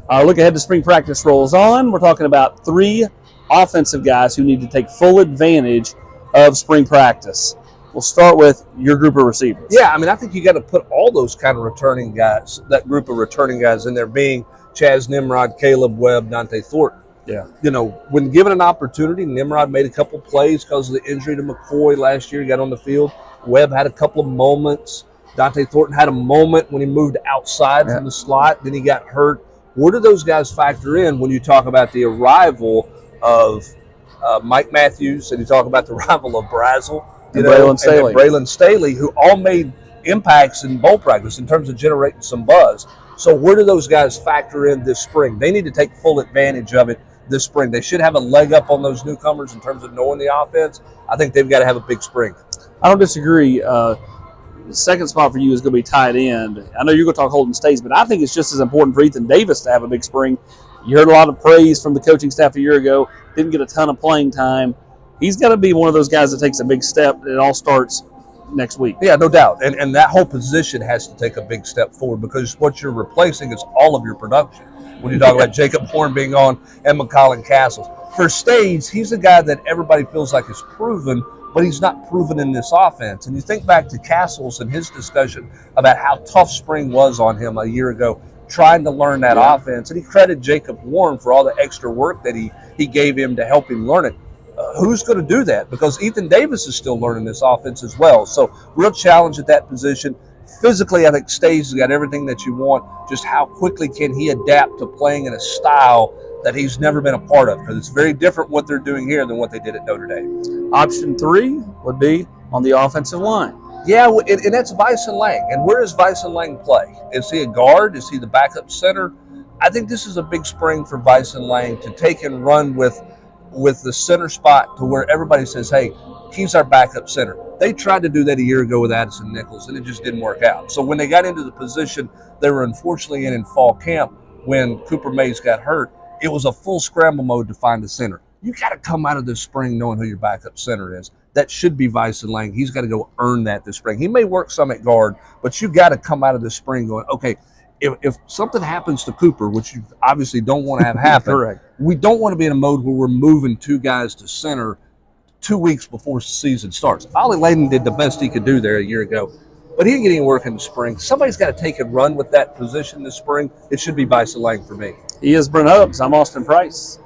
Our look ahead to spring practice rolls on. We're talking about 3 offensive guys who need to take full advantage of spring practice. We'll start with your group of receivers. Yeah, I mean, I think you got to put all those kind of returning guys, that group of returning guys in there, being Chaz Nimrod, Caleb Webb, Dante Thornton. Yeah. You know, when given an opportunity, Nimrod made a couple plays because of the injury to McCoy last year. He got on the field. Webb had a couple of moments. Dante Thornton had a moment when he moved outside from the slot. Then he got hurt. Where do those guys factor in when you talk about the arrival of Mike Matthews and you talk about the arrival of Brazel? And Braylon Staley, who all made impacts in bowl practice in terms of generating some buzz. So where do those guys factor in this spring? They need to take full advantage of it this spring. They should have a leg up on those newcomers in terms of knowing the offense. I think they've got to have a big spring. I don't disagree. The second spot for you is going to be tight end. I know you're going to talk Holden Staes, but I think it's just as important for Ethan Davis to have a big spring. You heard a lot of praise from the coaching staff a year ago. Didn't get a ton of playing time. He's got to be one of those guys that takes a big step. It all starts next week. Yeah, no doubt. And that whole position has to take a big step forward because what you're replacing is all of your production. When you talk about Jacob Horn being on and McCollin Castles. For Staes, he's a guy that everybody feels like is proven, but he's not proven in this offense. And you think back to Castles and his discussion about how tough spring was on him a year ago, trying to learn that offense. And he credited Jacob Warren for all the extra work that he gave him to help him learn it. Who's going to do that? Because Ethan Davis is still learning this offense as well. So real challenge at that position. Physically, I think Staes has got everything that you want. Just how quickly can he adapt to playing in a style that he's never been a part of? Because it's very different what they're doing here than what they did at Notre Dame. Option 3 would be on the offensive line. Yeah, and that's Vyson Lang. And where does Vyson Lang play? Is he a guard? Is he the backup center? I think this is a big spring for Vyson Lang to take and run with the center spot to where everybody says, hey, he's our backup center. They tried to do that a year ago with Addison Nichols, and it just didn't work out. So when they got into the position they were unfortunately in fall camp when Cooper Mays got hurt, it was a full scramble mode to find a center. You got to come out of this spring knowing who your backup center is. That should be Vyson Lang. He's got to go earn that this spring. He may work some at guard, but you got to come out of this spring going, okay, if something happens to Cooper, which you obviously don't want to have happen, Correct. We don't want to be in a mode where we're moving 2 guys to center 2 weeks before the season starts. Ollie Layden did the best he could do there a year ago, but he didn't get any work in the spring. Somebody's got to take and run with that position this spring. It should be Vyson Lang for me. He is Brent Hubbs. I'm Austin Price.